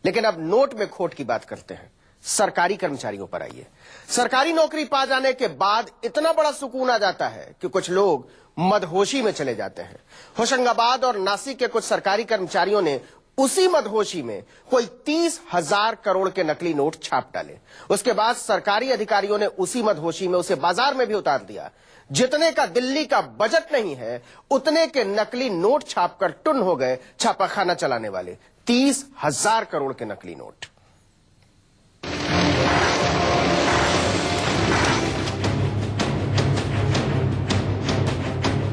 लेकिन अब नोट में खोट की बात करते हैं। सरकारी कर्मचारियों पर आइए। सरकारी नौकरी पा जाने के बाद इतना बड़ा सुकून आ जाता है कि कुछ लोग मदहोशी में चले जाते हैं। होशंगाबाद और नासिक के कुछ सरकारी कर्मचारियों ने उसी मदहोशी में कोई 30,000 करोड़ के नकली नोट छाप डाले। उसके बाद सरकारी अधिकारियों ने उसी मदहोशी में उसे बाजार में भी उतार दिया। जितने का दिल्ली का बजट नहीं है, उतने के नकली नोट छापकर टुन हो गए छापाखाना चलाने वाले। 30,000 करोड़ के नकली नोट।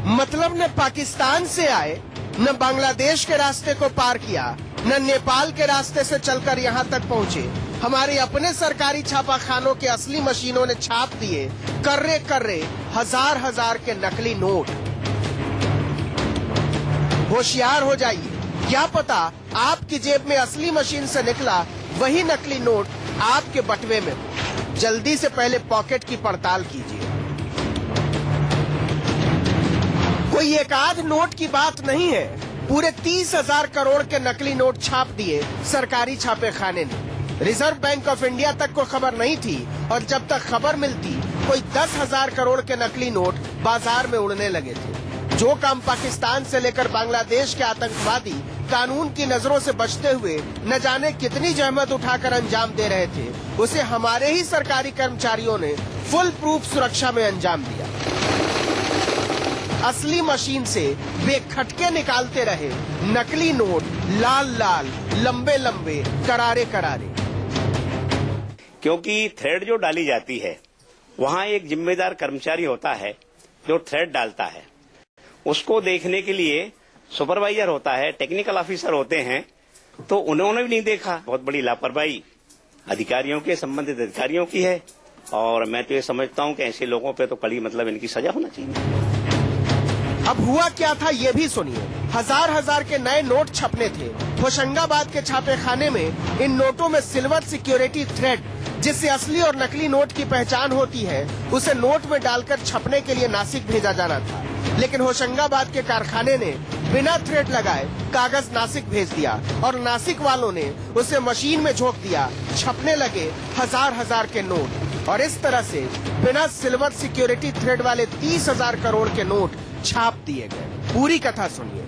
मतलब न पाकिस्तान से आए, न बांग्लादेश के रास्ते को पार किया, न नेपाल के रास्ते से चलकर यहां तक पहुंचे। हमारे अपने सरकारी छापाखानों के असली मशीनों ने छाप दिए कर्रे कर्रे हजार हजार के नकली नोट। होशियार हो जाइए, क्या पता आपकी जेब में असली मशीन से निकला वही नकली नोट आपके बटुए में हो। जल्दी से पहले पॉकेट की पड़ताल कीजिए। कोई एक आध नोट की बात नहीं है, पूरे 30,000 करोड़ के नकली नोट छाप दिए सरकारी छापेखाने ने। रिजर्व बैंक ऑफ इंडिया तक को खबर नहीं थी और जब तक खबर मिलती कोई 10,000 करोड़ के नकली नोट बाजार में उड़ने लगे थे। जो काम पाकिस्तान से लेकर बांग्लादेश के आतंकवादी कानून की नजरों से बचते हुए न जाने कितनी जहमत उठाकर अंजाम दे रहे थे, उसे हमारे ही सरकारी कर्मचारियों ने फुल प्रूफ सुरक्षा में अंजाम दिया। असली मशीन से बेखटके निकालते रहे नकली नोट, लाल लाल, लंबे लंबे, करारे करारे। क्योंकि थ्रेड जो डाली जाती है वहां एक जिम्मेदार कर्मचारी होता है जो थ्रेड डालता है। उसको देखने के लिए सुपरवाइजर होता है, टेक्निकल ऑफिसर होते हैं, तो उन्होंने भी नहीं देखा। बहुत बड़ी लापरवाही अधिकारियों के, संबंधित अधिकारियों की है और मैं तो ये समझता हूं कि ऐसे लोगों पे तो कड़ी मतलब इनकी सजा होना चाहिए। अब हुआ क्या था ये भी सुनिए। हजार हजार के नए नोट छपने थे। होशंगाबाद के छापेखाने में इन नोटों में सिल्वर सिक्योरिटी थ्रेड, जिससे असली और नकली नोट की पहचान होती है, उसे नोट में डालकर छपने के लिए नासिक भेजा जाना था। लेकिन होशंगाबाद के कारखाने ने बिना थ्रेड लगाए कागज नासिक भेज दिया और नासिक वालों ने उसे मशीन में झोंक दिया। छपने लगे हजार हजार के नोट और इस तरह से बिना सिल्वर सिक्योरिटी थ्रेड वाले 30,000 करोड़ के नोट छाप दिए गए। पूरी कथा सुनिए।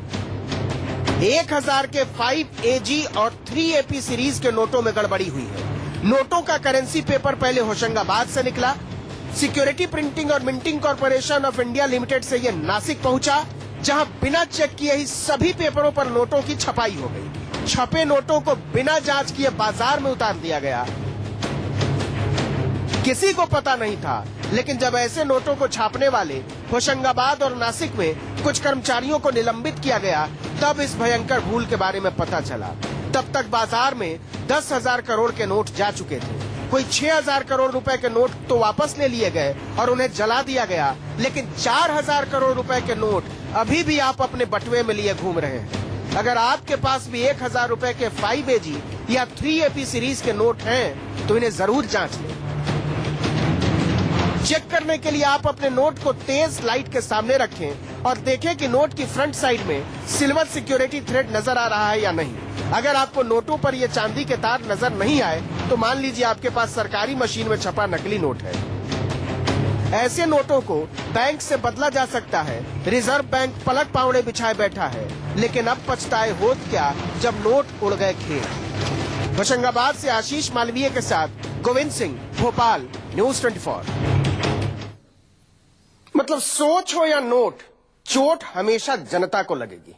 1,000 के 5AG और 3AP सीरीज के नोटों में गड़बड़ी हुई है। नोटों का करेंसी पेपर पहले होशंगाबाद से निकला, सिक्योरिटी प्रिंटिंग और minting corporation of India limited से यह नासिक पहुंचा, जहां बिना चेक किए ही सभी पेपरों पर नोटों की छपाई हो गई। छपे नोटों को बिना जांच किए बाजार में उतार दिया गया। किसी को पता नहीं था, लेकिन जब ऐसे नोटों को छापने वाले होशंगाबाद और नासिक में कुछ कर्मचारियों को निलंबित किया गया, तब इस भयंकर भूल के बारे में पता चला। तब तक बाजार में 10,000 करोड़ के नोट जा चुके थे। कोई 6,000 करोड़ रुपए के नोट तो वापस ले लिए गए और उन्हें जला दिया गया, लेकिन 4,000 करोड़ रुपए के नोट अभी भी आप अपने बटुए में लिए घूम रहे हैं। अगर आपके पास भी 1,000 रुपए के 5AG या 3AP सीरीज के नोट हैं, तो इन्हें जरूर जांच लें। चेक करने के लिए आप अपने नोट को तेज लाइट के सामने रखें और देखें कि नोट की फ्रंट साइड में सिल्वर सिक्योरिटी थ्रेड नजर आ रहा है या नहीं। अगर आपको नोटों पर ये चांदी के तार नजर नहीं आए, तो मान लीजिए आपके पास सरकारी मशीन में छपा नकली नोट है। ऐसे नोटों को बैंक से बदला जा सकता है। रिजर्व बैंक पलक पावड़े बिछाए बैठा है, लेकिन अब पछताए होत क्या जब नोट उड़ गए खेत। होशंगाबाद से आशीष मालवीय के साथ गोविंद सिंह, भोपाल, न्यूज 24। मतलब सोच हो या नोट, चोट हमेशा जनता को लगेगी।